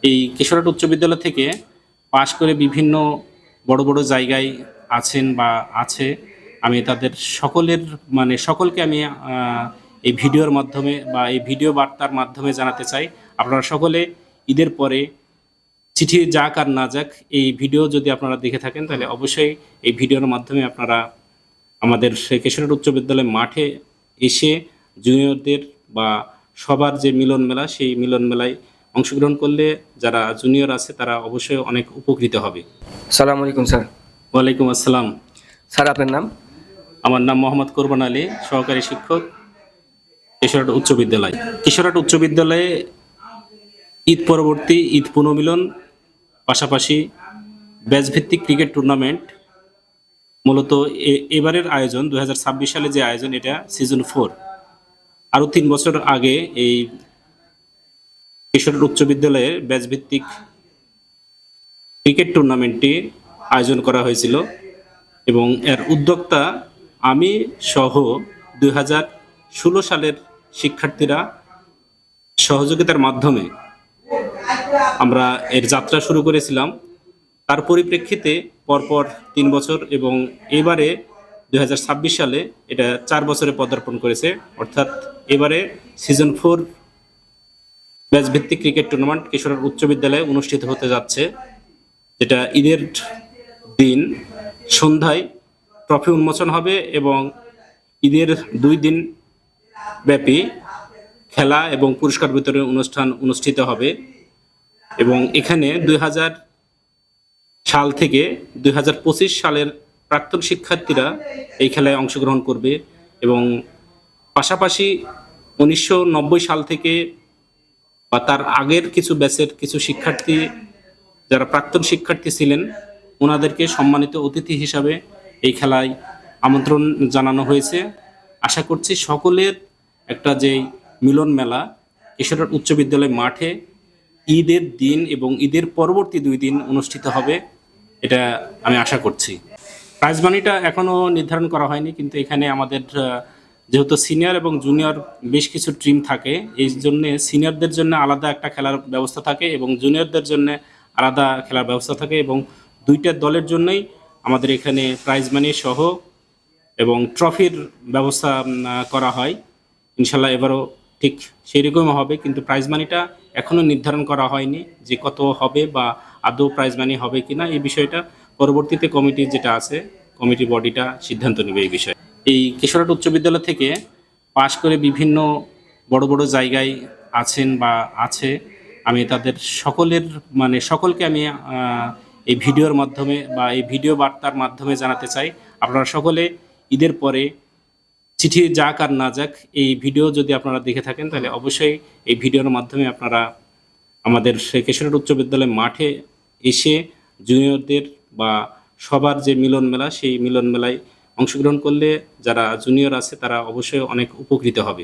এই কিশোরহাট উচ্চ বিদ্যালয় থেকে পাশ করে বিভিন্ন বড় বড় জায়গায় আছেন বা আছে। আমি তাদের সকলকে আমি এই ভিডিওর মাধ্যমে বা এই ভিডিও বার্তার মাধ্যমে জানাতে চাই, আপনারা সকলে ঈদের পরে চিঠি যাক আর না যাক, এই ভিডিও যদি আপনারা দেখে থাকেন তাহলে অবশ্যই এই ভিডিওর মাধ্যমে আপনারা আমাদের কিশোরহাট উচ্চ বিদ্যালয় মাঠে এসে জুনিয়রদের বা সবার যে মিলন মেলা, সেই মিলন মেলায় অংশগ্রহণ করলে যারা জুনিয়র আছে তারা অবশ্যই অনেক উপকৃত হবে। সালাম আলাইকুম স্যার। ওয়ালাইকুম আসসালাম। স্যার আপনার নাম? আমার নাম মোহাম্মদ কোরবান আলী, সহকারী শিক্ষক, কিশোরহাট উচ্চ বিদ্যালয়। কিশোরহাট উচ্চ বিদ্যালয়ে ঈদ পরবর্তী ঈদ পুনর্মিলন, পাশাপাশি ব্যাচভিত্তিক ক্রিকেট টুর্নামেন্ট, মূলত এবারের আয়োজন 2026 সালে যে আয়োজন, এটা সিজন 4। আরও 3 বছর আগে এই কিশোরহাট উচ্চ বিদ্যালয়ে ব্যাচভিত্তিক ক্রিকেট টুর্নামেন্টটি আয়োজন করা হয়েছিল এবং এর উদ্যোক্তা আমি সহ 2016 সালের শিক্ষার্থীরা সহযোগিতার মাধ্যমে আমরা এর যাত্রা শুরু করেছিলাম। তার পরিপ্রেক্ষিতে পরপর 3 বছর এবং এবারে 2026 সালে এটা 4 বছরে পদার্পণ করেছে, অর্থাৎ এবারে সিজন 4 ব্যাচভিত্তিক ক্রিকেট টুর্নামেন্ট কিশোরহাট উচ্চ বিদ্যালয়ে অনুষ্ঠিত হতে যাচ্ছে, যেটা ঈদের দিন সন্ধ্যায় ট্রফি উন্মোচন হবে এবং ঈদের 2 দিন ব্যাপী খেলা এবং পুরস্কার বিতরণ অনুষ্ঠান অনুষ্ঠিত হবে। এবং এখানে 2000 সাল থেকে 2025 সালের প্রাক্তন শিক্ষার্থীরা এই খেলায় অংশগ্রহণ করবে এবং পাশাপাশি 1990 সাল থেকে বা তার আগের কিছু ব্যাচের কিছু শিক্ষার্থী যারা প্রাক্তন শিক্ষার্থী ছিলেন, ওনাদেরকে সম্মানিত অতিথি হিসাবে এই খেলায় আমন্ত্রণ জানানো হয়েছে। আশা করছি সকলের একটা যে মিলন মেলা কিশোরহাট উচ্চ বিদ্যালয় মাঠে ঈদের দিন এবং ঈদের পরবর্তী 2 দিন অনুষ্ঠিত হবে, এটা আমি আশা করছি। প্রাইজ মানিটা এখনও নির্ধারণ করা হয়নি, কিন্তু এখানে আমাদের যেহেতু সিনিয়র এবং জুনিয়র বেশ কিছু টিম থাকে, এই জন্যে সিনিয়রদের জন্য আলাদা একটা খেলার ব্যবস্থা থাকে এবং জুনিয়রদের জন্য আলাদা খেলার ব্যবস্থা থাকে এবং 2টা দলের জন্যই আমাদের এখানে প্রাইজ মানি সহ এবং ট্রফির ব্যবস্থা করা হয়। ইনশাল্লাহ এবারও ঠিক সেরকম হবে, কিন্তু প্রাইজ মানিটা এখনও নির্ধারণ করা হয়নি যে কত হবে বা আদৌ প্রাইজ মানি হবে কিনা। এই বিষয়টা পরবর্তীতে কমিটি যেটা আছে, কমিটি বডিটা সিদ্ধান্ত নেবে এই বিষয়ে। এই কিশোরহাট উচ্চ বিদ্যালয় থেকে পাশ করে বিভিন্ন বড় বড় জায়গায় আছেন বা আছে। আমি তাদের সকলকে আমি এই ভিডিওর মাধ্যমে বা এই ভিডিও বার্তার মাধ্যমে জানাতে চাই, আপনারা সকলে ঈদের পরে চিঠি যাক আর না যাক, এই ভিডিও যদি আপনারা দেখে থাকেন তাহলে অবশ্যই এই ভিডিওর মাধ্যমে আপনারা আমাদের কিশোরহাট উচ্চ বিদ্যালয় মাঠে এসে জুনিয়রদের বা সবার যে মিলন মেলা, সেই মিলন মেলায় অংশগ্রহণ করলে যারা জুনিয়র আছে তারা অবশ্যই অনেক উপকৃত হবে।